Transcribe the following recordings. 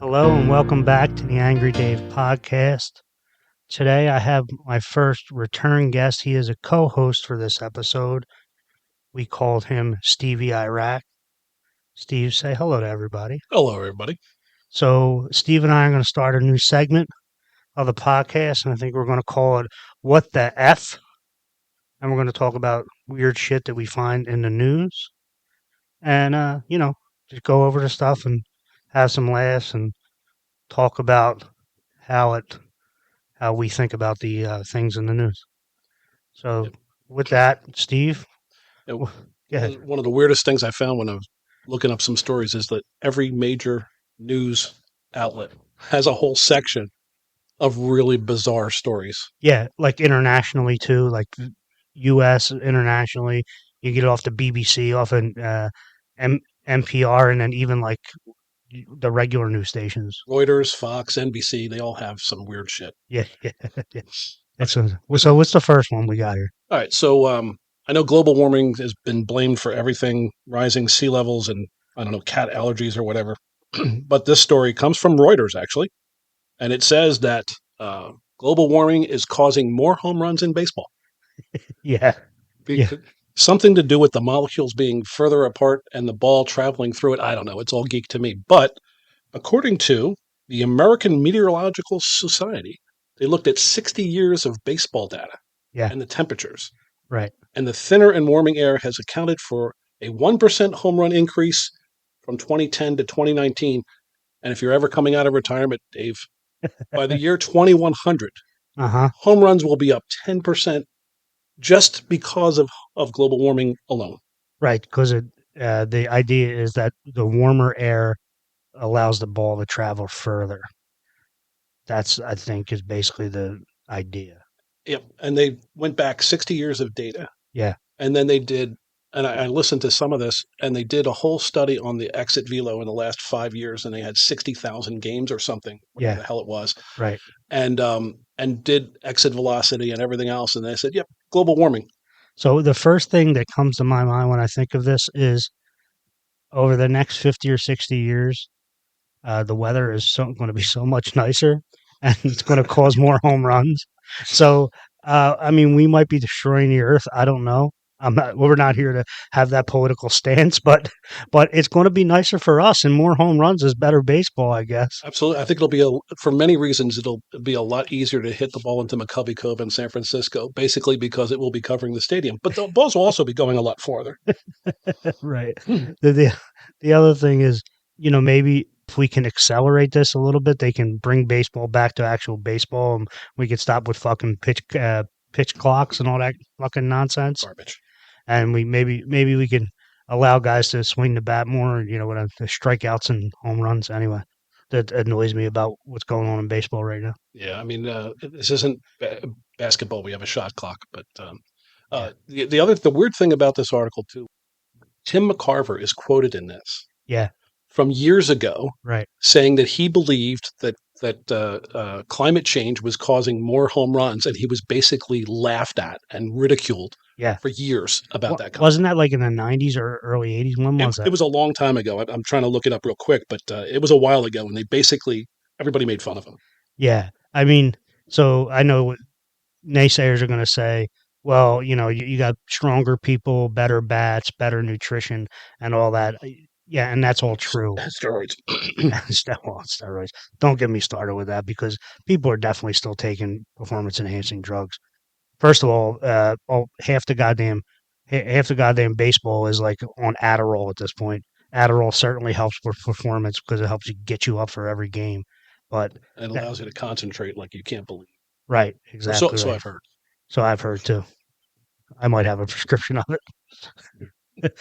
Hello and welcome back to the Angry Dave podcast. Today I have my first return guest. He is a co-host for this episode. We called him Stevie Iraq. Steve, say hello to everybody. Hello, everybody. So Steve and I are going to start a new segment of the podcast, and I think we're going to call it What the F? And we're going to talk about weird shit that we find in the news. And, just go over the stuff and have some laughs and talk about how we think about the things in the news. So, Yep. with that, Steve, Go ahead. One of the weirdest things I found when I was looking up some stories is that every major news outlet has a whole section of really bizarre stories. Yeah, like internationally too, like U.S. internationally, you get it off the BBC, off of NPR, and then even like the regular news stations. Reuters, Fox, NBC, they all have some weird shit. Yeah, yeah, yeah. So what's the first one we got here? All right, so I know global warming has been blamed for everything, rising sea levels and, I don't know, cat allergies or whatever. But this story comes from Reuters, actually, and it says that global warming is causing more home runs in baseball. Yeah, yeah, Something to do with the molecules being further apart and the ball traveling through it. I don't know. It's all geek to me. But according to the American Meteorological Society, they looked at 60 years of baseball data yeah, and the temperatures. right. And the thinner and warming air has accounted for a 1% home run increase from 2010 to 2019. And if you're ever coming out of retirement, Dave, by the year 2100, Uh-huh. home runs will be up 10% just because of global warming alone. Right, because the idea is that the warmer air allows the ball to travel further. That's, I think, is basically the idea. Yep. And they went back 60 years of data. Yeah, And then they did, and I listened to some of this, and they did a whole study on the exit velo in the last 5 years, and they had 60,000 games or something, whatever yeah, the hell it was, right. and did exit velocity and everything else. And they said, yep, global warming. So the first thing that comes to my mind when I think of this is over the next 50 or 60 years, the weather is going to be so much nicer and it's going to cause more home runs. So, I mean, we might be destroying the earth. I don't know. We're not here to have that political stance, but it's going to be nicer for us, and more home runs is better baseball, I guess. Absolutely. I think for many reasons, it'll be a lot easier to hit the ball into McCovey Cove in San Francisco, basically because it will be covering the stadium. But the balls will also be going a lot farther. Right. The other thing is, maybe if we can accelerate this a little bit, they can bring baseball back to actual baseball, and we could stop with fucking pitch clocks and all that fucking nonsense. Garbage. And maybe we can allow guys to swing the bat more. With the strikeouts and home runs. Anyway, that annoys me about what's going on in baseball right now. Yeah, I mean, this isn't basketball. We have a shot clock, but Yeah. the weird thing about this article too, Tim McCarver is quoted in this Yeah. from years ago, Right. saying that he believed that climate change was causing more home runs, and he was basically laughed at and ridiculed Yeah. for years about that. Wasn't that like in the 90s or early 80s? When was It that? was a long time ago. I'm trying to look it up real quick, but it was a while ago, and they basically everybody made fun of him. Yeah. I mean, so I know naysayers are going to say, well, you got stronger people, better bats, better nutrition, and all that. Yeah, and that's all true. Steroids. Steroids. Don't get me started with that because people are definitely still taking performance enhancing drugs. First of all, half the goddamn baseball is like on Adderall at this point. Adderall certainly helps with performance because it helps you get you up for every game. But It that, allows you to concentrate like you can't believe. right, Or so exactly so right. I've heard. So I've heard too. I might have a prescription of it.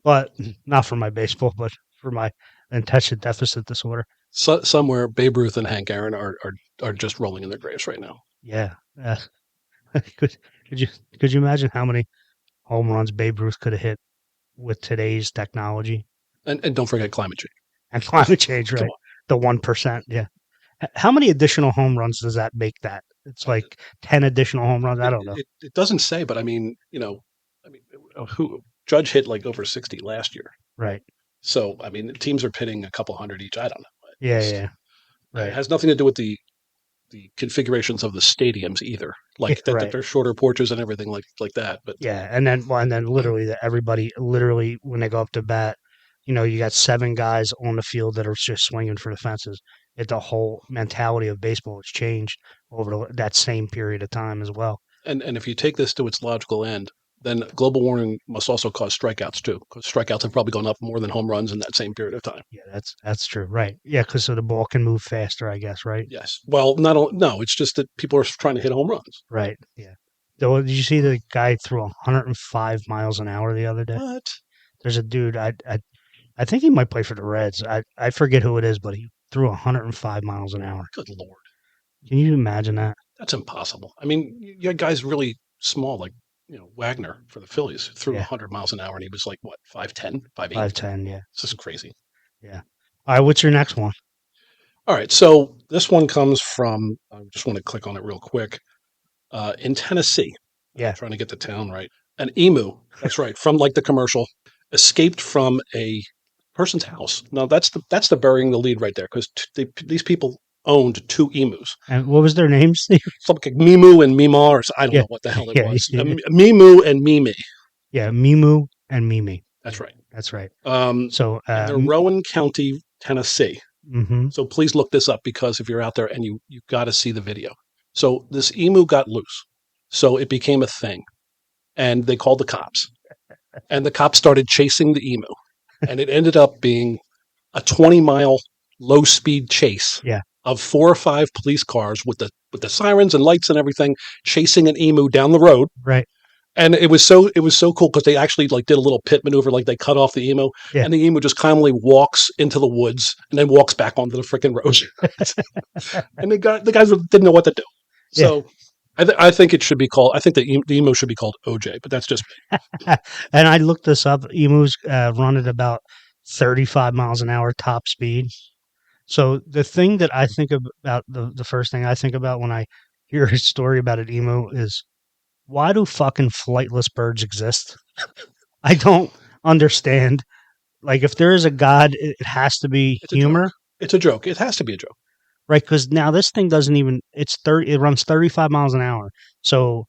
But not for my baseball, but for my attention deficit disorder. So, somewhere Babe Ruth and Hank Aaron are just rolling in their graves right now. Yeah. Could could you could you imagine how many home runs Babe Ruth could have hit with today's technology And don't forget climate change. and climate change? Come Right, on. the 1%. Yeah. How many additional home runs does that make? That it's like 10 additional home runs. I don't know. It doesn't say, but I mean, who Judge hit like over 60 last year. Right. So, I mean, teams are pitting a couple hundred each. I don't know. Yeah, Just, yeah, it right. has nothing to do with the configurations of the stadiums either. Yeah, Like that right. they're shorter porches and everything like that. But Yeah, and then literally everybody literally when they go up to bat, you got seven guys on the field that are just swinging for the fences. The whole mentality of baseball has changed over that same period of time as well. and if you take this to its logical end, then global warming must also cause strikeouts too, because strikeouts have probably gone up more than home runs in that same period of time. Yeah, that's true. Right. Yeah, because so the ball can move faster, I guess. Right. Yes. Well, not all, no, it's just that people are trying to hit home runs. Right. Yeah. So did you see the guy threw 105 miles an hour the other day? What? There's a dude. I think he might play for the Reds. I forget who it is, but he threw 105 miles an hour. Good lord, Can you imagine that? that's impossible. I mean, you had guys really small, like Wagner for the Phillies threw Yeah, 100 miles an hour, and he was like what 5'10", 5'8". 5'10". Yeah, This is crazy. yeah. All right, what's your next one? All right, so this one comes from. I just want to click on it real quick. In Tennessee, Yeah, trying to get the town right. An emu, that's right, from like the commercial, escaped from a person's house. Now that's the burying the lead right there because these people owned two emus, and what was their names, Steve? something like Mimu and Mima, or I don't Yeah, know what the hell it yeah, was. yeah, Mimu and Mimi. yeah. Mimu and Mimi. That's Yeah, right. that's right. Um, So, and they're Rowan County, Tennessee. mm-hmm, So please look this up because if you're out there and you got to see the video. So this emu got loose, so it became a thing, and they called the cops. And the cops started chasing the emu, and it ended up being a 20-mile low-speed chase yeah, of 4 or 5 police cars with the sirens and lights and everything chasing an emu down the road. right, And it was so cool because they actually like did a little pit maneuver, like they cut off the emu, yeah, and the emu just calmly walks into the woods and then walks back onto the freaking road. And the guys didn't know what to do. yeah. So I think it should be called. I think the emu should be called OJ, but that's just And I looked this up. Emus run at about 35 miles an hour top speed. So the thing that I think about the first thing I think about when I hear a story about an emu is why do fucking flightless birds exist? I don't understand. Like, if there is a God, it has to be it's a joke. humor, It's a joke. It has to be a joke. right? Because now this thing doesn't even. It runs 35 miles an hour, so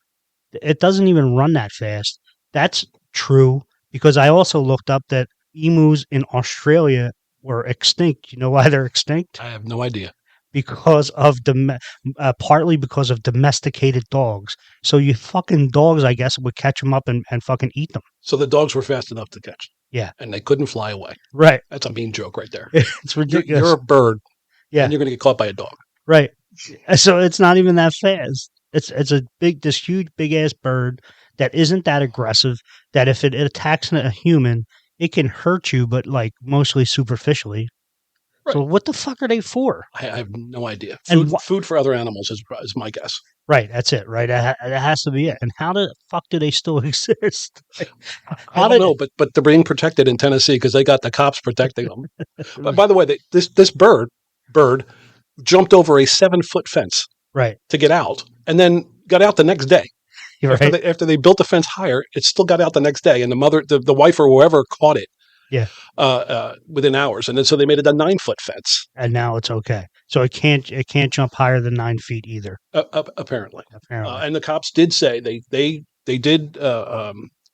it doesn't even run that fast. That's true because I also looked up that emus in Australia were extinct. You know why they're extinct? I have no idea. Because of partly because of domesticated dogs. So you fucking dogs, I guess, would catch them up and fucking eat them. So the dogs were fast enough to catch, Yeah, and they couldn't fly away. right. That's a mean joke right there. It's You're ridiculous. a bird, Yeah, and you're going to get caught by a dog. right. So it's not even that fast. It's this huge big ass bird that isn't that aggressive. That if it attacks a human, it can hurt you, but like mostly superficially. So Right. what the fuck are they for? I have no idea. And Food for other animals is my guess. right, that's it. Right, that has to be it. And how the fuck do they still exist? Like, I how don't did know, but they're being protected in Tennessee because they got the cops protecting them. But by the way, this bird jumped over a 7-foot fence right, to get out, and then got out the next day. you're After right. they built the fence higher, it still got out the next day, and the wife or whoever caught it Yeah, within hours, and then so they made it a 9-foot fence. and now it's okay. So it can't jump higher than 9 feet either. Apparently, Apparently, and the cops did say they did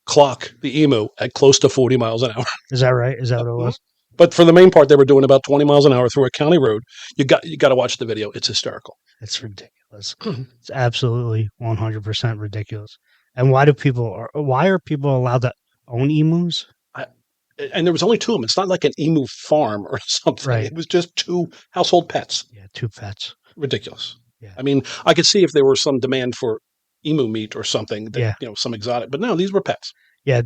clock the emu at close to 40 miles an hour. is that right? Is that what it was? But for the main part, they were doing about 20 miles an hour through a county road. You got to watch the video. It's hysterical. It's ridiculous. It's absolutely 100% ridiculous. And why are people allowed to own emus? I, and there was only 2 of them. It's not like an emu farm or something. Right. It was just 2 household pets. Yeah, two pets. Ridiculous. Yeah. I mean, I could see if there were some demand for emu meat or something that, Yeah. some exotic, but no, these were pets. Yeah,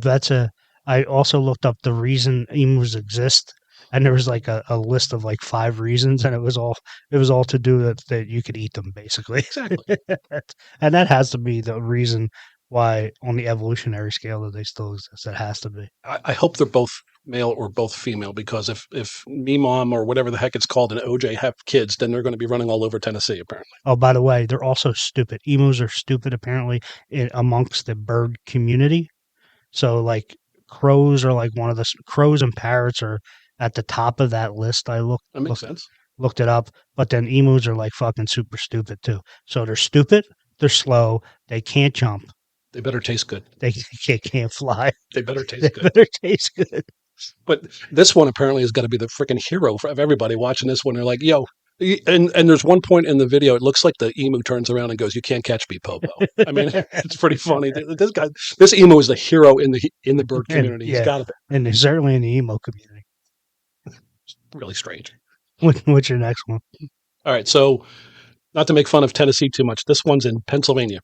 I also looked up the reason emus exist, and there was like a list of like 5 reasons, and it was all to do that you could eat them basically. Exactly. And that has to be the reason why on the evolutionary scale that they still exist. That has to be. I hope they're both male or both female because if me mom or whatever the heck it's called and OJ have kids, then they're going to be running all over Tennessee apparently. Oh, by the way, they're also stupid. Emus are stupid apparently amongst the bird community. So like crows are like one of the crows and parrots are at the top of that list. I That makes sense. looked it up, but then emus are like fucking super stupid too. So they're stupid, they're slow, they can't jump, They better taste good. they can't fly, They better they taste good. better taste good. But this one apparently is going to be the freaking hero of everybody watching this one. They're like, yo, and there's one point in the video, it looks like the emu turns around and goes, "You can't catch me, Popo." I mean, it's pretty funny. This emu is the hero in the bird And community. He's yeah, got to be and certainly in the emo community. really strange. What's your next one? All right, so not to make fun of Tennessee too much, this one's in Pennsylvania,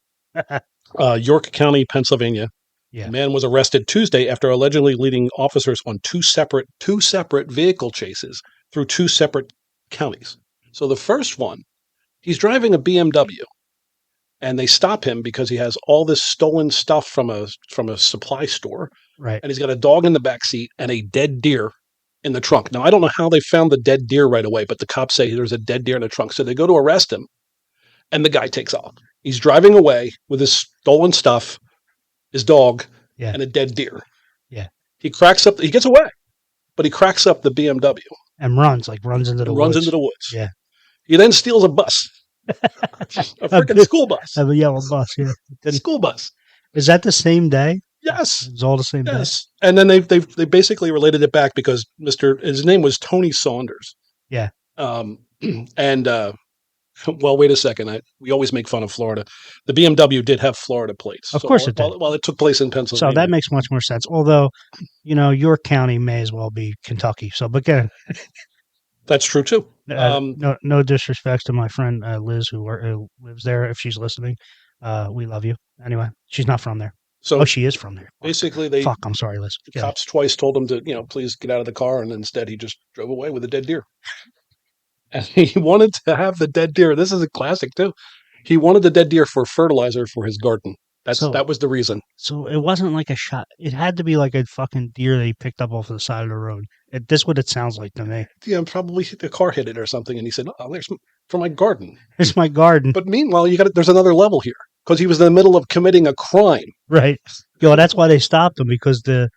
York County, Pennsylvania. Yeah. A man was arrested Tuesday after allegedly leading officers on two separate vehicle chases through two separate counties. So the first one, he's driving a BMW, and they stop him because he has all this stolen stuff from a supply store, Right. and he's got a dog in the back seat and a dead deer in the trunk. Now I don't know how they found the dead deer right away, but the cops say there's a dead deer in the trunk, so they go to arrest him, and the guy takes off. He's driving away with his stolen stuff, his dog, Yeah. and a dead deer. Yeah. He gets away, but he cracks up the BMW And runs into the and woods. runs into the woods. Yeah. He then steals a bus, a freaking school bus, A yellow bus. Yeah. a school bus. Is that the same day? Yes, It's all the same day. yes. And then they basically related it back because his name was Tony Saunders. Yeah. And well, wait a second. We always make fun of Florida. The BMW did have Florida plates. Of course it did. While it took place in Pennsylvania. So that makes much more sense. Although, York County may as well be Kentucky. So, but again, that's true too. no disrespect to my friend Liz who lives there. If she's listening, we love you. Anyway, she's not from there. So she is from there. Basically, I'm sorry, Liz. The cops twice told him to, please get out of the car, and instead he just drove away with a dead deer. And he wanted to have the dead deer. This is a classic too. He wanted the dead deer for fertilizer for his garden. That was the reason. So it wasn't like a shot. It had to be like a fucking deer that he picked up off the side of the road. This what it sounds like to me. Yeah, probably the car hit it or something, and he said, "Oh, there's for my garden." It's my garden. But meanwhile, there's another level here because he was in the middle of committing a crime. Right. That's why they stopped him because the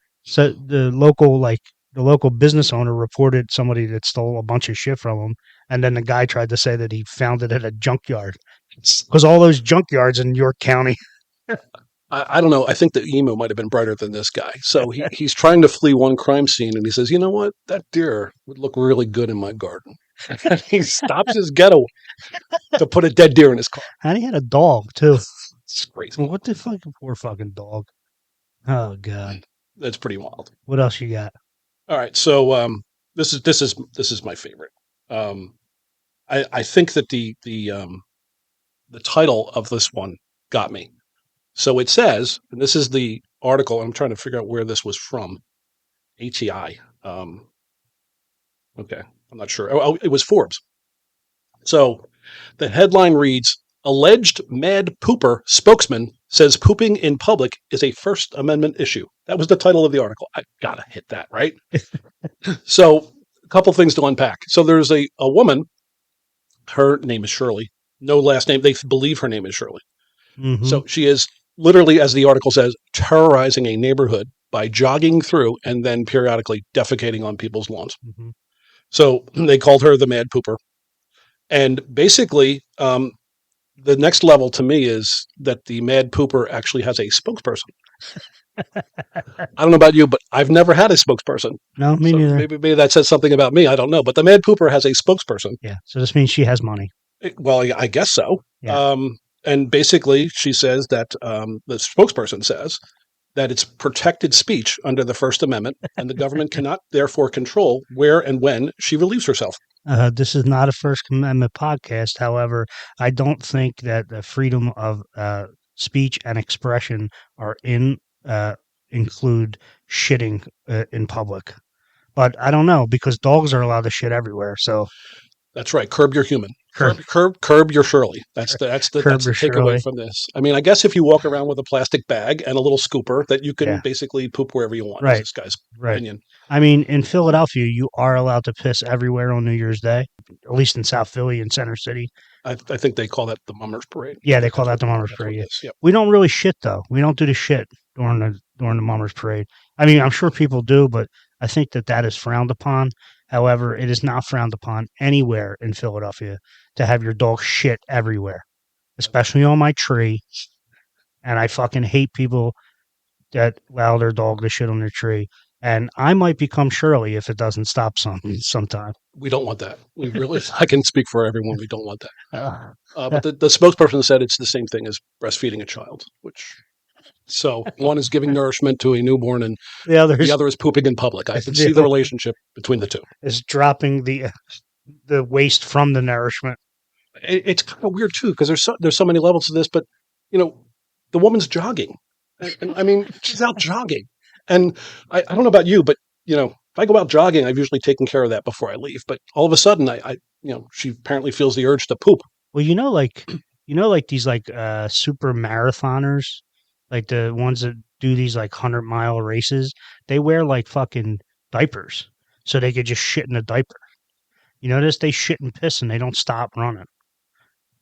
local business owner reported somebody that stole a bunch of shit from him, and then the guy tried to say that he found it at a junkyard because all those junkyards in York County. I don't know. I think the emu might have been brighter than this guy. So he's trying to flee one crime scene, and he says, "You know what? That deer would look really good in my garden." And he stops his getaway to put a dead deer in his car. And he had a dog too. It's crazy. What the fucking poor fucking dog? Oh god, that's pretty wild. What else you got? All right, so this is my favorite. I think that the title of this one got me. So it says, and this is the article. I'm trying to figure out where this was from. ATI. Okay, I'm not sure. Oh, it was Forbes. So the headline reads, "Alleged mad pooper spokesman says pooping in public is a First Amendment issue." That was the title of the article. I gotta hit that, right? So a couple things to unpack. So there's a woman. Her name is Shirley. No last name. They believe her name is Shirley. Mm-hmm. So she is literally, as the article says, terrorizing a neighborhood by jogging through and then periodically defecating on people's lawns. Mm-hmm. So they called her the mad pooper. And basically, the next level to me is that the mad pooper actually has a spokesperson. I don't know about you, but I've never had a spokesperson. No, me neither. Maybe that says something about me. I don't know. But the mad pooper has a spokesperson. Yeah. So this means she has money. Well, I guess so. Yeah. And basically, she says that the spokesperson says that it's protected speech under the First Amendment, and the government cannot therefore control where and when she relieves herself. This is not a First Amendment podcast. However, I don't think that the freedom of speech and expression are include shitting in public. But I don't know because dogs are allowed to shit everywhere. So that's right. Curb your human. Curb your Shirley. That's the takeaway from this. I mean, I guess if you walk around with a plastic bag and a little scooper, that you can basically poop wherever you want. Right. This guy's opinion. I mean, in Philadelphia, you are allowed to piss everywhere on New Year's Day, at least in South Philly and Center City. I think they call that the Mummers Parade. Yeah, they call that the Mummers Parade. Yep. We don't really shit though. We don't do the shit during the Mummers Parade. I mean, I'm sure people do, but I think that that is frowned upon. However, it is not frowned upon anywhere in Philadelphia to have your dog shit everywhere, especially on my tree. And I fucking hate people that allow their dog to shit on their tree. And I might become Shirley if it doesn't stop sometime. We don't want that. We really, I can speak for everyone. We don't want that. Uh, But the spokesperson said it's the same thing as breastfeeding a child, which so one is giving nourishment to a newborn and the other the other is pooping in public. I can see the the, relationship between the two. is dropping the waste from the nourishment. It's kind of weird too because there's so many levels to this, but you know, the woman's jogging. And I mean, she's out jogging, and I don't know about you, but you know, if I go out jogging, I've usually taken care of that before I leave. But all of a sudden, she apparently feels the urge to poop. Well, like these like super marathoners, like the ones that do these like 100-mile races, they wear like fucking diapers so they could just shit in a diaper. You notice they shit and piss and they don't stop running.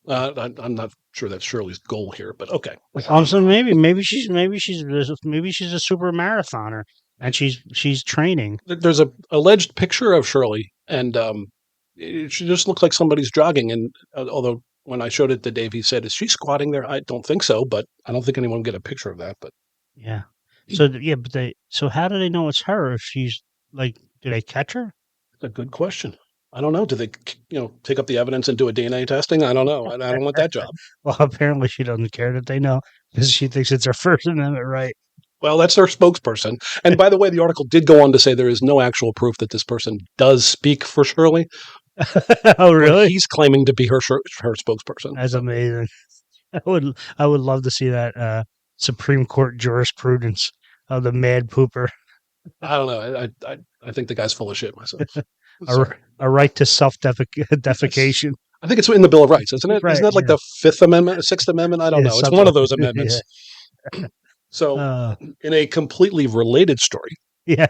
I'm not sure that's Shirley's goal here, but okay. So maybe she's a super marathoner and she's training. There's a alleged picture of Shirley, and she just looks like somebody's jogging. And although when I showed it to Dave, he said, "Is she squatting there?" I don't think so, but I don't think anyone will get a picture of that. But Yeah. So yeah, but so how do they know it's her if she's like, do they catch her? it's a good question. I don't know. Do they, take up the evidence and do a DNA testing? I don't know. I don't want that job. Well, apparently she doesn't care that they know because she thinks it's her First Amendment right. Well, that's their spokesperson. And by the way, the article did go on to say there is no actual proof that this person does speak for Shirley. Oh, really? He's claiming to be her spokesperson. That's amazing. I would love to see that Supreme Court jurisprudence of the mad pooper. I don't know. I think the guy's full of shit myself. A right to self defecation. I think it's in the Bill of Rights, isn't it? Right, Isn't that like the Fifth Amendment, Sixth Amendment? I don't know. It's one of those amendments. Yeah. So, in a completely related story, Yeah.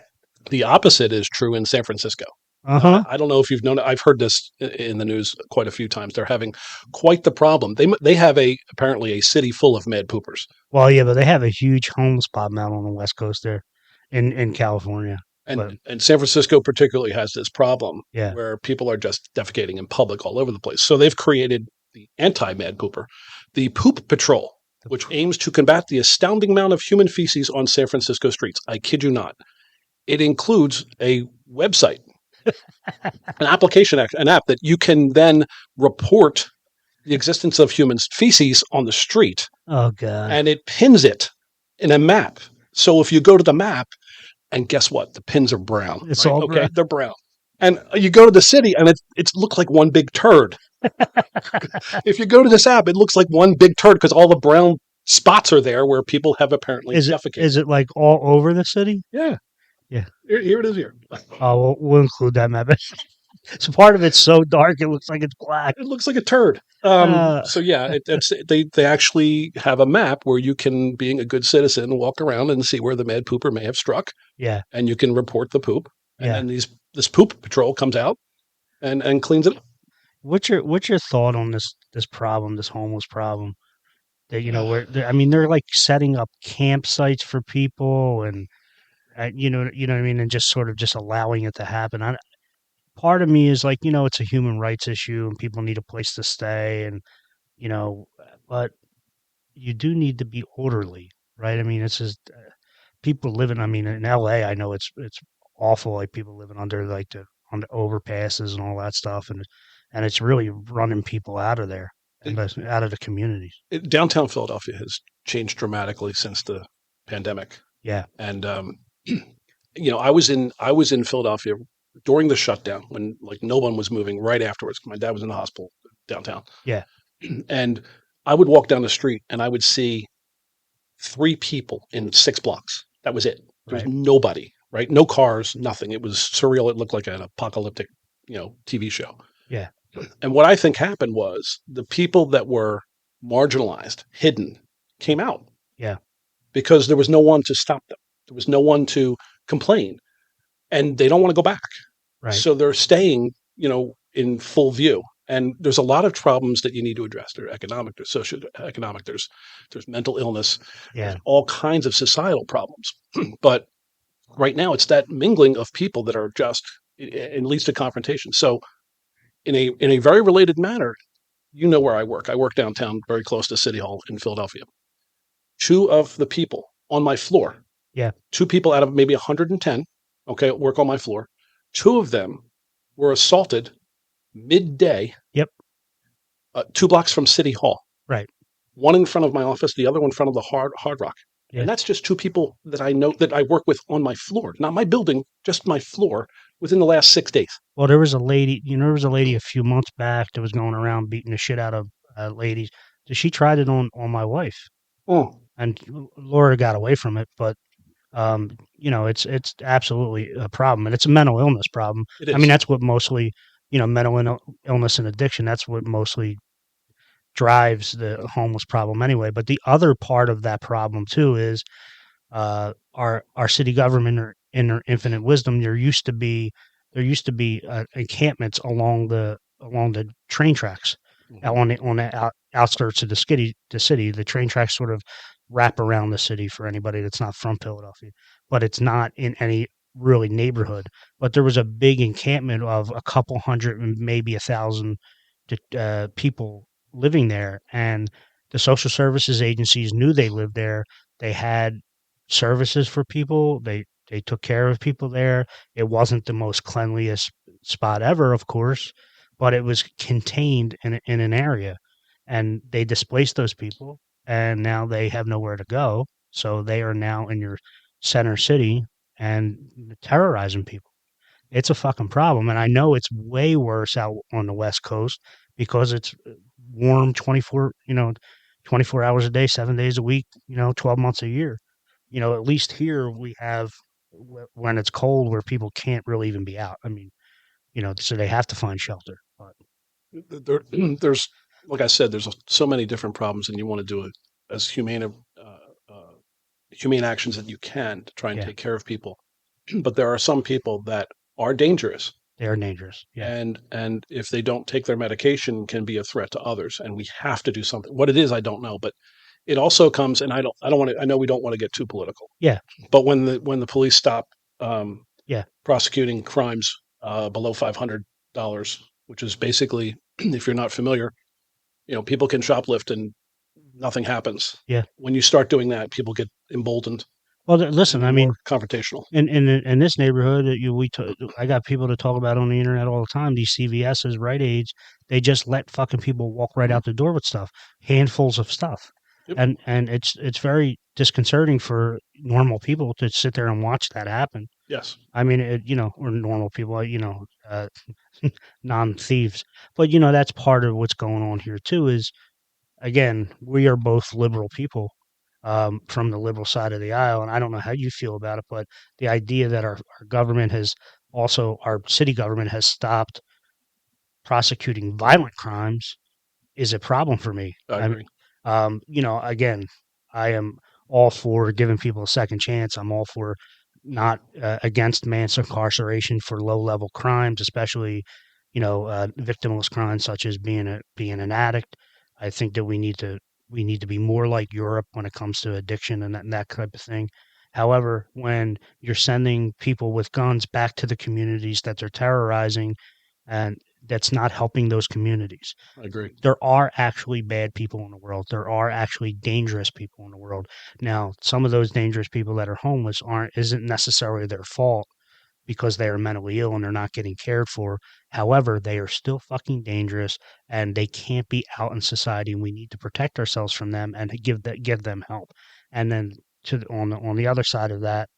the opposite is true in San Francisco. I don't know if you've known it. I've heard this in the news quite a few times. They're having quite the problem. They have apparently a city full of mad poopers. Well, yeah, but they have a huge homeless problem out on the West Coast there, in California. And San Francisco particularly has this problem Yeah. where people are just defecating in public all over the place. So they've created the anti-mad pooper, the Poop Patrol, which aims to combat the astounding amount of human feces on San Francisco streets. I kid you not. It includes a website, an application, an app that you can then report the existence of human feces on the street. Oh, God. And it pins it in a map. So if you go to the map, and guess what? The pins are brown. It's all okay. brown. They're brown. And you go to the city, and it looks like one big turd. If you go to this app, it looks like one big turd because all the brown spots are there where people have apparently defecated. Is it like all over the city? Yeah. Yeah. Here it is here. Oh, we'll include that map. So part of it's so dark it looks like it's black. It looks like a turd. So yeah, they actually have a map where you can, being a good citizen, walk around and see where the mad pooper may have struck. Yeah. And you can report the poop. And then this poop patrol comes out and cleans it up. What's your thought on this problem, this homeless problem? That they're like setting up campsites for people, and you know what I mean, and just sort of just allowing it to happen. Part of me is like, it's a human rights issue, and people need a place to stay, and but you do need to be orderly, right? I mean, it's just people living. I mean, in LA, I know it's awful, like people living under on the overpasses and all that stuff, and it's really running people out of there, out of the communities. Downtown Philadelphia has changed dramatically since the pandemic. Yeah, and I was in Philadelphia during the shutdown when like no one was moving. Right afterwards, my dad was in the hospital downtown. Yeah, and I would walk down the street and I would see 3 people in 6 blocks. That was it. There was nobody. Right? No cars, nothing. It was surreal. It looked like an apocalyptic, TV show. Yeah. And what I think happened was the people that were marginalized, hidden, came out. Yeah. Because there was no one to stop them. There was no one to complain. And they don't want to go back. Right. So they're staying, in full view. And there's a lot of problems that you need to address. There's economic, there's socioeconomic, there's mental illness, there's all kinds of societal problems. But Right now, it's that mingling of people that are just it leads to confrontation. So, in a very related manner, you know where I work. I work downtown, very close to City Hall in Philadelphia. Two of the people on my floor, Yeah. two people out of maybe 110, okay, work on my floor. Two of them were assaulted midday, Yep. 2 blocks from City Hall. Right. One in front of my office, the other one in front of the Hard Rock. And Yeah. that's just two people that I know that I work with on my floor, not my building, just my floor within the last 6 days. Well, there was a lady, there was a lady a few months back that was going around beating the shit out of ladies. So she tried it on my wife, Oh, and Laura got away from it. But it's absolutely a problem, and it's a mental illness problem. it I mean, is. that's what mostly, mental illness and addiction. That's what mostly drives the homeless problem anyway. But the other part of that problem too is our city government, or in their infinite wisdom, there used to be encampments along the train tracks, Mm-hmm. on the outskirts of the city. The train tracks sort of wrap around the city for anybody that's not from Philadelphia, but it's not in any really neighborhood. But there was a big encampment of a couple hundred, maybe 1,000 people living there, and the social services agencies knew they lived there. They had services for people. They took care of people there. It wasn't the most cleanliest spot ever, of course, but it was contained in an area, and they displaced those people, and now they have nowhere to go. So they are now in your center city and terrorizing people. It's a fucking problem, and I know it's way worse out on the West Coast because it's warm 24 hours a day, 7 days a week, 12 months a year. At least here we have, when it's cold, where people can't really even be out. I mean, so they have to find shelter. But There, there's, like I said, there's so many different problems, and you want to do it as humane actions that you can to try and yeah, take care of people. But there are some people that are dangerous, they are dangerous. Yeah, and if they don't take their medication, can be a threat to others. And we have to do something. What it is, I don't know, but it also comes, and I don't want to. I know we don't want to get too political, yeah, but when the police stop um, yeah, prosecuting crimes below $500, which is basically, if you're not familiar, people can shoplift and nothing happens. yeah. When you start doing that, people get emboldened Well, and listen, be I more mean, confrontational. in this neighborhood, I got people to talk about on the internet all the time. These CVS's, Rite Aids, they just let fucking people walk right Mhm. out the door with stuff, handfuls of stuff, Yep. and it's very disconcerting for normal people to sit there and watch that happen. Yes. I mean, or normal people, non thieves, but that's part of what's going on here too. Is, again, we are both liberal people, from the liberal side of the aisle, and I don't know how you feel about it, but the idea that our government has our city government has stopped prosecuting violent crimes is a problem for me. I agree. Again, I am all for giving people a second chance. I'm all for not against mass incarceration for low level crimes, especially victimless crimes such as being an addict. I think that we need to be more like Europe when it comes to addiction and that type of thing. However, when you're sending people with guns back to the communities that they're terrorizing, and that's not helping those communities. I agree. There are actually bad people in the world. There are actually dangerous people in the world. Now, some of those dangerous people that are homeless isn't necessarily their fault because they are mentally ill and they're not getting cared for. However, they are still fucking dangerous and they can't be out in society, and we need to protect ourselves from them and give them help. And then on the other side of that,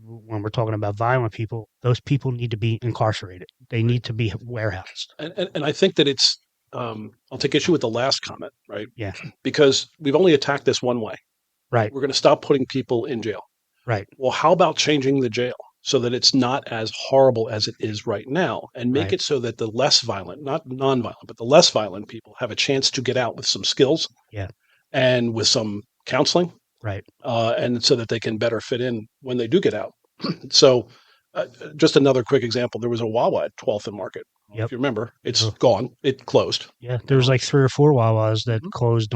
when we're talking about violent people, those people need to be incarcerated. They Right. need to be warehoused. And I think that it's. I'll take issue with the last comment, right? Yeah. Because we've only attacked this one way. Right. We're going to stop putting people in jail. Right. Well, how about changing the jail so that it's not as horrible as it is right now, and make Right. it so that the less violent, not non-violent, but the less violent people have a chance to get out with some skills Yeah. and with some counseling, Right. and so that they can better fit in when they do get out. So, just another quick example: there was a Wawa at 12th and Market. I don't know if Yep. you remember, it's Oh, gone. It closed. yeah. There was Now, like 3 or 4 Wawas that mhm. closed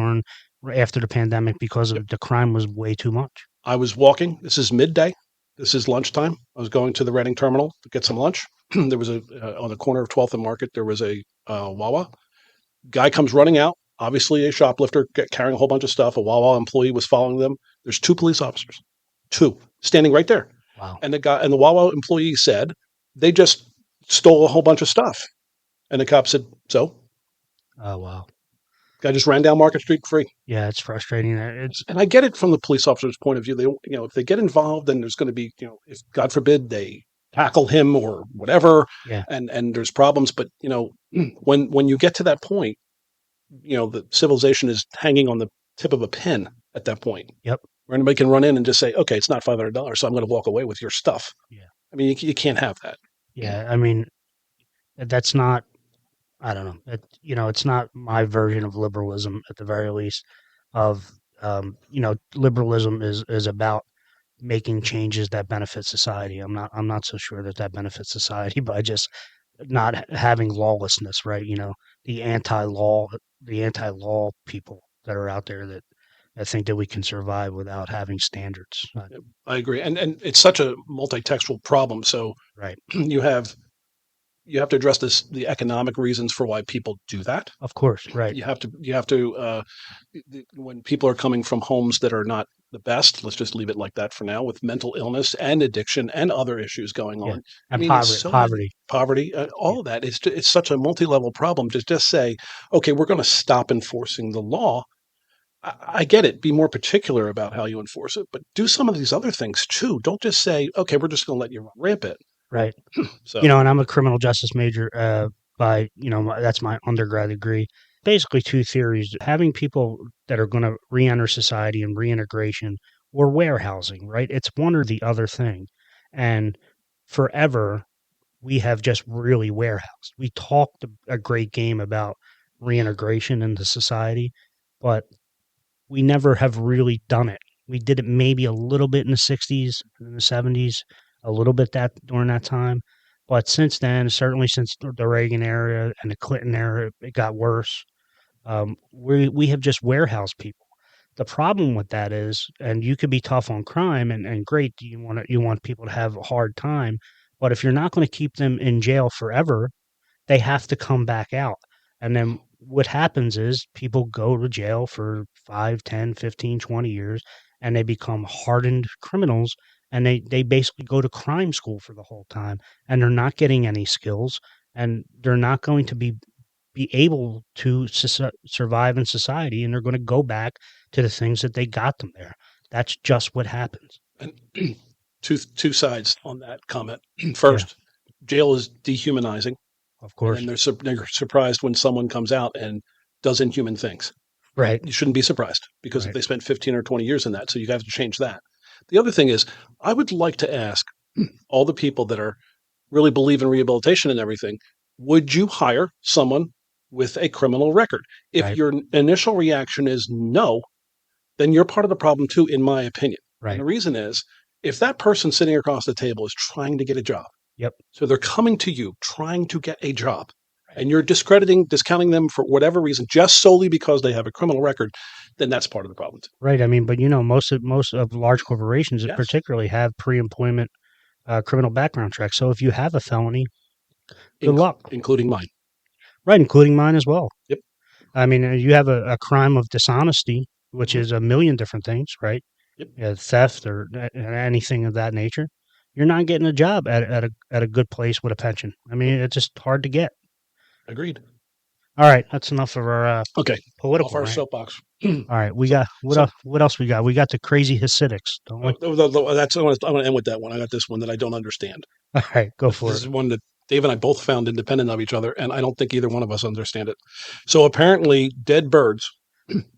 after the pandemic because Yep. of the crime was way too much. I was walking. This is midday. This is lunchtime. I was going to the Reading terminal to get some lunch. There was a on the corner of 12th and Market. There was a Wawa. Guy comes running out. Obviously, a shoplifter carrying a whole bunch of stuff. A Wawa employee was following them. There's two police officers, two standing right there. Wow. And the Wawa employee said they just stole a whole bunch of stuff. And the cop said, "So." Oh, wow. Guy just ran down Market Street free. Yeah, it's frustrating. It's And I get it from the police officer's point of view. They, if they get involved, then there's going to be, if God forbid they tackle him or whatever, yeah, and there's problems. But when you get to that point, the civilization is hanging on the tip of a pin at that point. yep, Where anybody can run in and just say, "Okay, it's not $500, so I'm going to walk away with your stuff." yeah, I mean, you can't have that. yeah. I mean, that's not. I don't know. It's not my version of liberalism at the very least. Of liberalism is about making changes that benefit society. I'm not so sure that that benefits society by just not having lawlessness, right? The anti-law people that are out there that I think that we can survive without having standards. I agree, and it's such a multi-textual problem. So Right. you have to address the economic reasons for why people do that. Of course. Right. You have to when people are coming from homes that are not the best, let's just leave it like that for now, with mental illness and addiction and other issues going Yeah. on. I And mean, it's poverty. so Poverty. poverty, Yeah. all of that. It's such a multi-level problem to just say, okay, we're going to stop enforcing the law. I get it. Be more particular about how you enforce it, but do some of these other things too. Don't just say, okay, we're just going to let you run rampant. Right. So And I'm a criminal justice major by, that's my undergrad degree. Basically, two theories: having people that are going to re-enter society and reintegration, or warehousing. Right. It's one or the other thing, and forever we have just really warehoused. We talked a great game about reintegration into society, but we never have really done it. We did it maybe a little bit in the 60s and the 70s, a little bit that during that time. But since then, certainly since the Reagan era and the Clinton era, it got worse. We have just warehoused people. The problem with that is, and you could be tough on crime and great, you want people to have a hard time, but if you're not going to keep them in jail forever, they have to come back out. And then what happens is people go to jail for 5, 10, 15, 20 years and they become hardened criminals and they basically go to crime school for the whole time and they're not getting any skills and they're not going to be able to survive in society and they're going to go back to the things that they got them there. That's just what happens. and two sides on that comment. Yeah, First, jail is dehumanizing, of and course. then they're surprised when someone comes out and does inhuman things. Right. You shouldn't be surprised because if Right. they spent 15 or 20 years in that, so you have to change that. The other thing is, I would like to ask all the people that are really believe in rehabilitation and everything, would you hire someone with a criminal record? If Right. your initial reaction is no, then you're part of the problem too, in my opinion. And Right. the reason is, if that person sitting across the table is trying to get a job, Yep. so they're coming to you trying to get a job, Right. and you're discounting them for whatever reason, just solely because they have a criminal record, then that's part of the problem too. Right. I mean, but most of large corporations, Yes, particularly, have pre-employment criminal background checks. So if you have a felony, good luck. including mine. Right, including mine as well. Yep. I mean, you have a crime of dishonesty, which Hmm. is a million different things, right? Yep. Theft or anything of that nature. You're not getting a job at a good place with a pension. I mean, Nope. it's just hard to get. Agreed. All right, that's enough of our Okay. Off political our rant. soapbox. All right, we so, got what so else? What else we got? We got the crazy Hasidics, don't we? that's I want to end with that one. I got this one that I don't understand. All right, go This for it. is one that Dave and I both found independent of each other, and I don't think either one of us understand it. So apparently, dead birds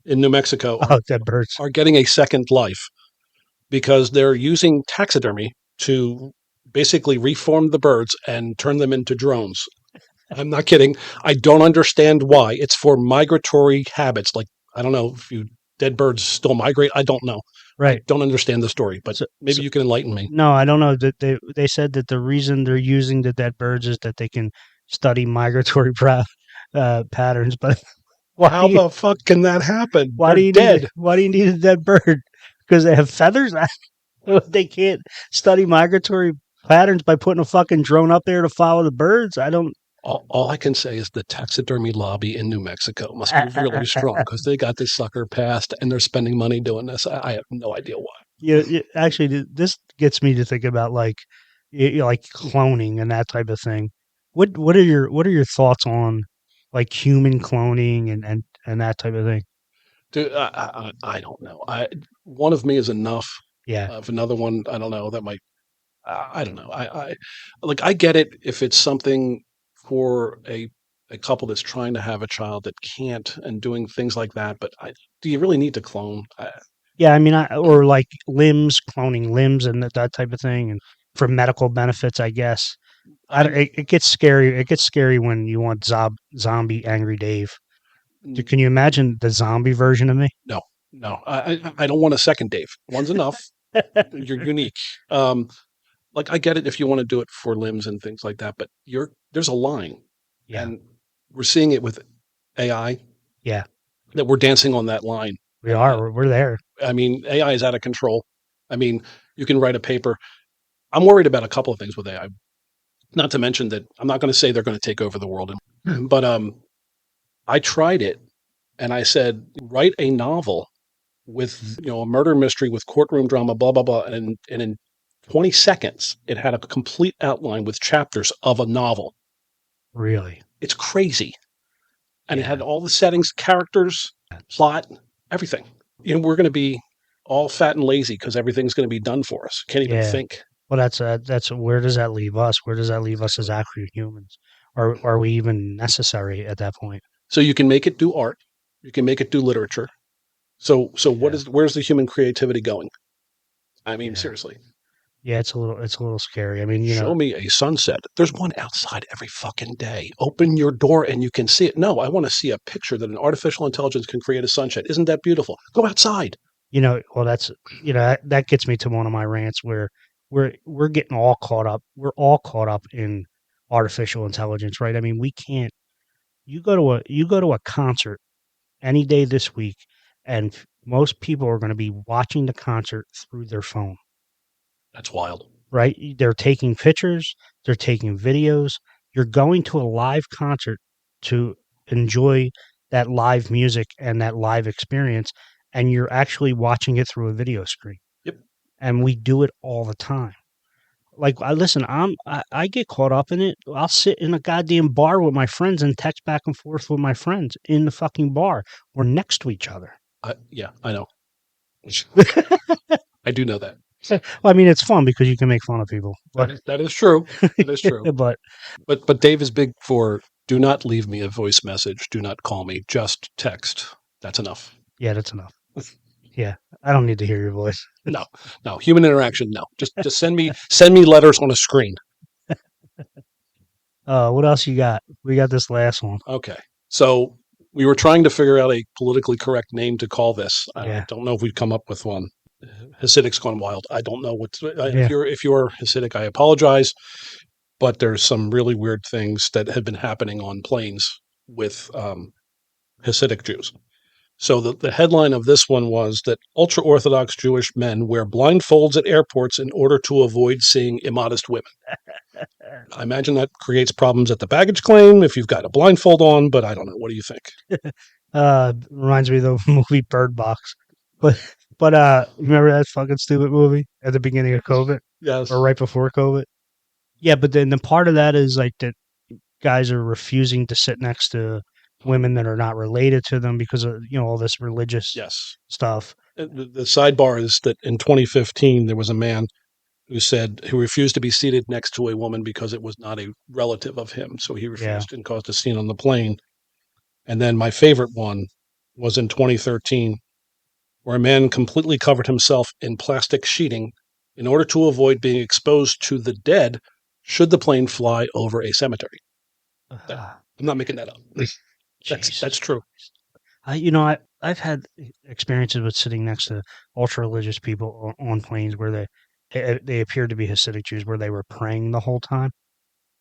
in New Mexico Oh, dead birds. are getting a second life because they're using taxidermy to basically reform the birds and turn them into drones. I'm not kidding. I don't understand why. It's for migratory habits. Like, I don't know if you dead birds still migrate. I don't know. I Right. don't understand the story, but So, maybe so you can enlighten me. no, I don't know that they said that the reason they're using the dead birds is that they can study migratory patterns. But why do How you the fuck can that happen? why They're do you need dead. why do you need a dead bird? Because they have feathers? They can't study migratory patterns by putting a fucking drone up there to follow the birds. I don't. All I can say is the taxidermy lobby in New Mexico must be really strong because they got this sucker passed and they're spending money doing this. I have no idea why. Actually, this gets me to think about like, like cloning and that type of thing. What are your thoughts on like human cloning and that type of thing? Dude, I don't know. One of me is enough. Yeah, If another one, I don't know. That might. I don't know. Like I get it if it's something for a couple that's trying to have a child that can't and doing things like that. But do you really need to clone? yeah. I mean, or like limbs, cloning limbs and that type of thing, and for medical benefits, I guess. I It gets scary. It gets scary when you want zombie Angry Dave. Can you imagine the zombie version of me? no, no. I don't want a second Dave. One's enough. You're unique. Um, like I get it if you want to do it for limbs and things like that, but there's a line, Yeah, and we're seeing it with AI yeah. that we're dancing on that line. We are. We're there. I mean, AI is out of control. I mean, you can write a paper. I'm worried about a couple of things with AI. Not to mention that I'm not going to say they're going to take over the world, but I tried it and I said write a novel with a murder mystery with courtroom drama, blah blah blah, and in 20 seconds it had a complete outline with chapters of a novel. Really. It's crazy, and it Yeah. had all the settings, characters, plot, everything. We're going to be all fat and lazy because everything's going to be done for us. Can't even Yeah. think. Well, that's where does that leave us? Where does that leave us as actual humans? Are we even necessary at that point? So you can make it do art, you can make it do literature. So Yeah. where's the human creativity going? I mean, Yeah. seriously. Yeah. It's a little scary. I mean, Show me a sunset. There's one outside every fucking day. Open your door and you can see it. No, I want to see a picture that an artificial intelligence can create a sunset. Isn't that beautiful? Go outside. well, that's that gets me to one of my rants where we're getting all caught up. We're all caught up in artificial intelligence, right? I mean, we can't. You go to a concert any day this week, and most people are going to be watching the concert through their phone, That's wild. right? They're taking pictures, they're taking videos. You're going to a live concert to enjoy that live music and that live experience, and you're actually watching it through a video screen. Yep. And we do it all the time. Like, I get caught up in it. I'll sit in a goddamn bar with my friends and text back and forth with my friends in the fucking bar. We're next to each other. Yeah, I know. I do know that. Well, I mean, it's fun because you can make fun of people, but That is true. That is true. but But Dave is big for do not leave me a voice message. Do not call me. Just text. That's enough. yeah, that's enough. Yeah, I don't need to hear your voice. No, no human interaction. No, just send me letters on a screen. What else you got? We got this last one. Okay. So we were trying to figure out a politically correct name to call this. I Yeah, don't know if we'd come up with one. Hasidics gone wild. I don't know what. yeah, If you're Hasidic, I apologize, but there's some really weird things that have been happening on planes with Hasidic Jews. So the headline of this one was that ultra Orthodox Jewish men wear blindfolds at airports in order to avoid seeing immodest women. I imagine that creates problems at the baggage claim if you've got a blindfold on, but I don't know. What do you think? reminds me of the movie Bird Box. But remember that fucking stupid movie at the beginning of COVID or Yes. right before COVID? Yeah, but then the part of that is like that guys are refusing to sit next to women that are not related to them because of all this religious Yes. stuff. The sidebar is that in 2015 there was a man who refused to be seated next to a woman because it was not a relative of him, so he Yeah, refused and caused a scene on the plane. And then my favorite one was in 2013, where a man completely covered himself in plastic sheeting in order to avoid being exposed to the dead should the plane fly over a cemetery. That, I'm not making that up. That's Jesus. true. I've had experiences with sitting next to ultra religious people on planes where they appeared to be Hasidic Jews where they were praying the whole time.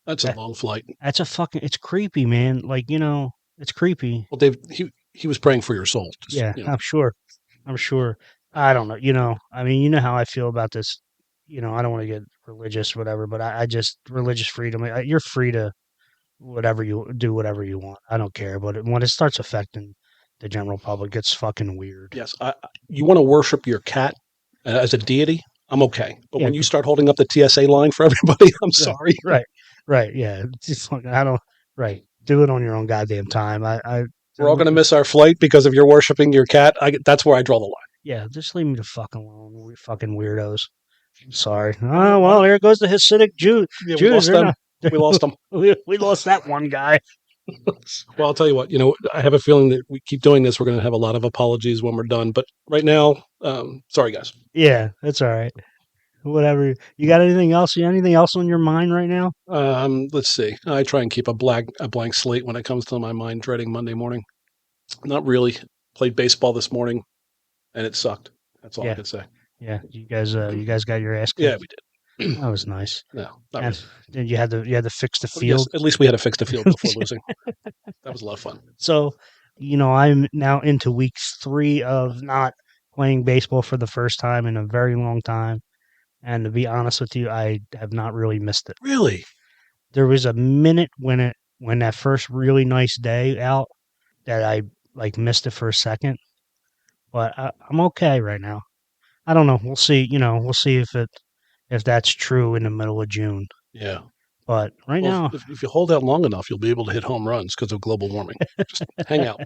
That's a That long flight. that's a fucking it's creepy, man. Like, it's creepy. Well, Dave, he was praying for your soul. Just Yeah, I'm sure. I'm sure. I don't know. I mean, you know how I feel about this I don't want to get religious, whatever, but I just religious freedom. You're free to whatever you want. I don't care, but when it starts affecting the general public, it's fucking weird. Yes, you want to worship your cat as a deity. I'm okay, but Yeah, when you start holding up the TSA line for everybody, I'm right, sorry. right, right. Yeah, it's just like, I don't. Right, do it on your own goddamn time. We're all going to miss our flight because of your worshiping your cat. That's where I draw the line. yeah, just leave me the fuck alone. We fucking weirdos. I'm sorry. Well, Oh well, here goes the Hasidic yeah, we Jews. lost They're them. not. We lost them. We lost that one guy. Well, I'll tell you what. I have a feeling that we keep doing this. We're going to have a lot of apologies when we're done. But right now, sorry guys. Yeah, that's all right. Whatever. You got anything else? Anything else on your mind right now? Let's see. I try and keep a blank slate when it comes to my mind dreading Monday morning. Not really. Played baseball this morning, and it sucked. That's all I Yeah, could say. yeah. You guys got your ass Yeah, kicked. we did. That was nice. No, not And really. then you had to fix the Well, yes, field. at least we had to fix the field before losing. That was a lot of fun. So, I'm now into week 3 of not playing baseball for the first time in a very long time. And to be honest with you, I have not really missed it. Really? There was a minute when that first really nice day out that I like missed it for a second, but I'm okay right now. I don't know. We'll see. We'll see if that's true in the middle of June. Yeah. But right Well, now, if you hold out long enough, you'll be able to hit home runs because of global warming. Just hang out.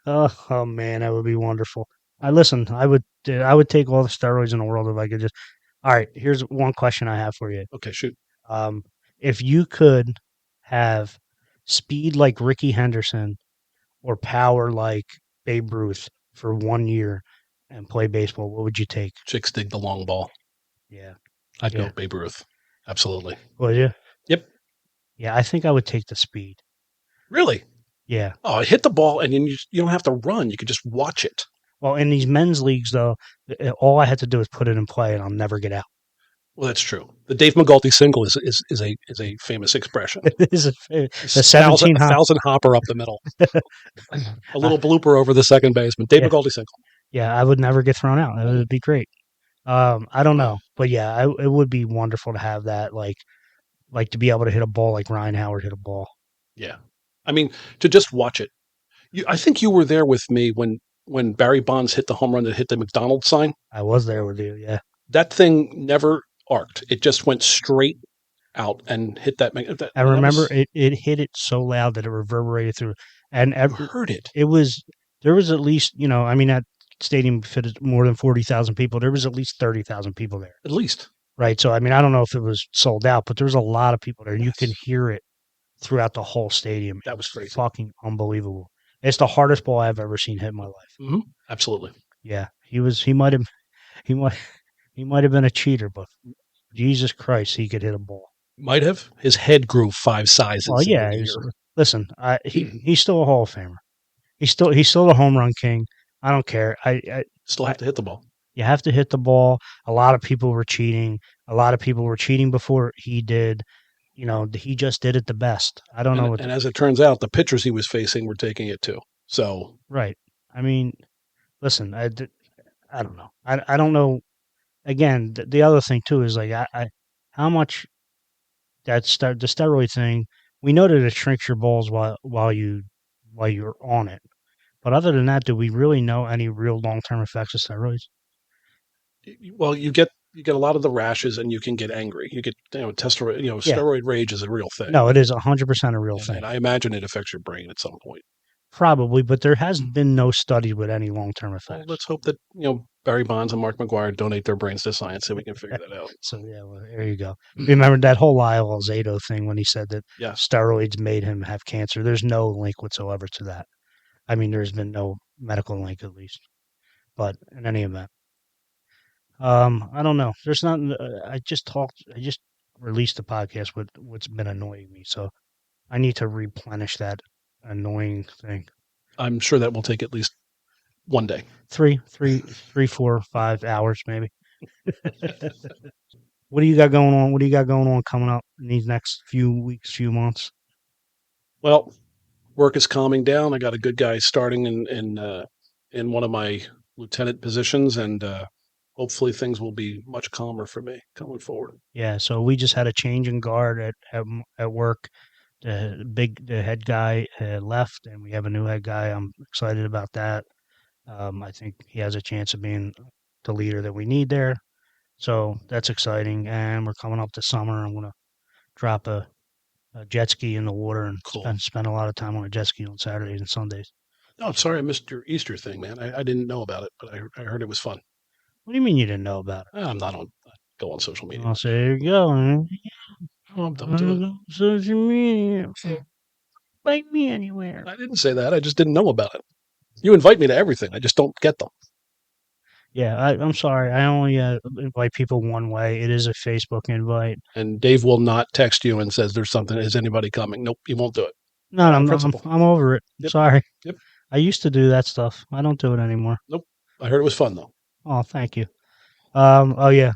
oh man, that would be wonderful. I would take all the steroids in the world if I could just. All right, here's one question I have for you. Okay, shoot. Um, if you could have speed like Ricky Henderson or power like Babe Ruth for 1 year and play baseball, what would you take? Chicks dig the long ball. Yeah, I'd go yeah. Babe Ruth. Absolutely. Would you? Yep. Yeah, I think I would take the speed. Really? Yeah. Oh, hit the ball and then you don't have to run. You can just watch it. Well, in these men's leagues, though, all I had to do is put it in play, and I'll never get out. Well, that's true. The Dave McGulty single is a famous expression. This is the Thousand, 17 a hop. thousand hopper up the middle. A little blooper over the second baseman. Dave Yeah, McGulty single. yeah, I would never get thrown out. It would be great. I don't know, but yeah, it would be wonderful to have that, like to be able to hit a ball like Ryan Howard hit a ball. Yeah. I mean, to just watch it. I think you were there with me when Barry Bonds hit the home run that hit the McDonald's sign. I was there with you. Yeah, That thing never arced. It just went straight out and hit that. I remember it hit it so loud that it reverberated through, and You heard it. it was there was at least I mean that stadium fitted more than 40,000 people. There was at least 30,000 people there. At least. Right. So I mean I don't know if it was sold out, but there was a lot of people there, and you could Yes. hear it throughout the whole stadium. It That was was crazy. fucking unbelievable. It's the hardest ball I've ever seen hit in my life. Mm-hmm. Absolutely. Yeah, he might have he might he might have been a cheater, but Jesus Christ, he could hit a ball. Might have. His head grew 5 Well, sizes in a yeah. year. Listen, he's still a Hall of Famer. He's still the home run king. I don't care. Still I have to hit the ball. you have to hit the ball. A lot of people were cheating. A lot of people were cheating before he did. He just did it the best. I don't know what. And as it turns out, the pitchers he was facing were taking it too. So Right. I mean, listen. I don't know. I don't know. Again, the other thing too is like how much the steroid thing. We know that it shrinks your balls while you're on it. But other than that, do we really know any real long term effects of steroids? well, you get a lot of the rashes, and you can get angry. You get testosterone. Yeah. Steroid rage is a real thing. No, it is 100% a real and, thing. and I imagine it affects your brain at some point. Probably, but there has been no study with any long term Well, effects. let's hope that Barry Bonds and Mark McGuire donate their brains to science so we can figure that out. So yeah, well, there you go. Remember that whole Lyle Alzado thing when he said that Yes. steroids made him have cancer? There's no link whatsoever to that. I mean, there's been no medical link at least. But in any event, I don't know. There's not. I just released the podcast with what's been annoying me, so I need to replenish that annoying thing. I'm sure that will take at least one day. 4, 5 hours maybe. What do you got going on? What do you got going on coming up in these next few weeks, few months? Well, work is calming down. I got a good guy starting in one of my lieutenant positions, and hopefully things will be much calmer for me going forward. Yeah, so we just had a change in guard at work. The head guy left, and we have a new head guy. I'm excited about that. I think he has a chance of being the leader that we need there. So that's exciting. And we're coming up to summer. I'm gonna drop a jet ski in the water and Cool. spend a lot of time on a jet ski on Saturdays and Sundays. Oh, sorry, I missed your Easter thing, man. I didn't know about it, but I heard it was fun. What do you mean you didn't know about it? I'm not on I go on social media I'll much. say, there you go. Man. Oh, don't do it. Social media. Invite me anywhere. I didn't say that. I just didn't know about it. You invite me to everything. I just don't get them. Yeah, I'm sorry. I only invite people one way. It is a Facebook invite. And Dave will not text you and says there's something. Is anybody coming? Nope, he won't do it. No, On I'm principle. I'm over it. Yep. Sorry. Yep. I used to do that stuff. I don't do it anymore. Nope. I heard it was fun though. Oh, thank you. Oh yeah,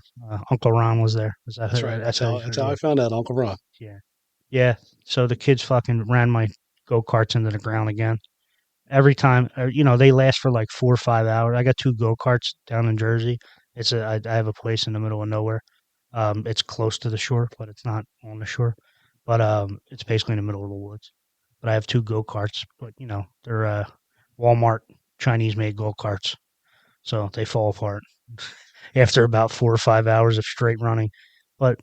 Uncle Ron was there. Is that That's right. that's how That's how I found out, Uncle Ron. Yeah, yeah. So the kids fucking ran my go karts into the ground again. Every time, they last for like 4 or 5 hours. I got two go karts down in Jersey. I have a place in the middle of nowhere. It's close to the shore, but it's not on the shore. But it's basically in the middle of the woods. But I have two go karts, but they're Walmart Chinese made go karts, so they fall apart after about 4 or 5 hours of straight running. But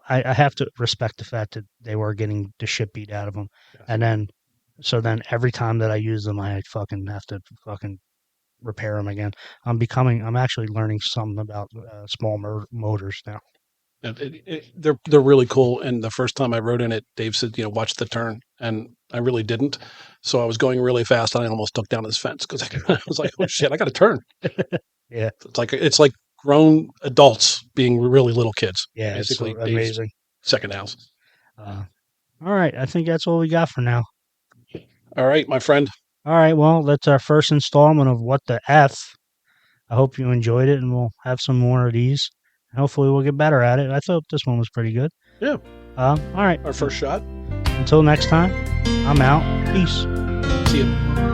I have to respect the fact that they were getting the shit beat out of them, Yes. and then every time that I use them, I fucking have to fucking repair them again. I'm actually learning something about small motors now. They're really cool. And the first time I rode in it, Dave said, watch the turn, and I really didn't. So I was going really fast, and I almost took down his fence because I was like, "Oh shit, I got to turn." Yeah, It's like grown adults being really little kids. yeah, it's Basically, so Dave's amazing. second house. All right, I think that's all we got for now. All right, my friend. All right, well, that's our first installment of What the F. I hope you enjoyed it, and we'll have some more of these. Hopefully, we'll get better at it. I thought this one was pretty good. Yeah. All right. Our first shot. Until next time, I'm out. Peace. See you.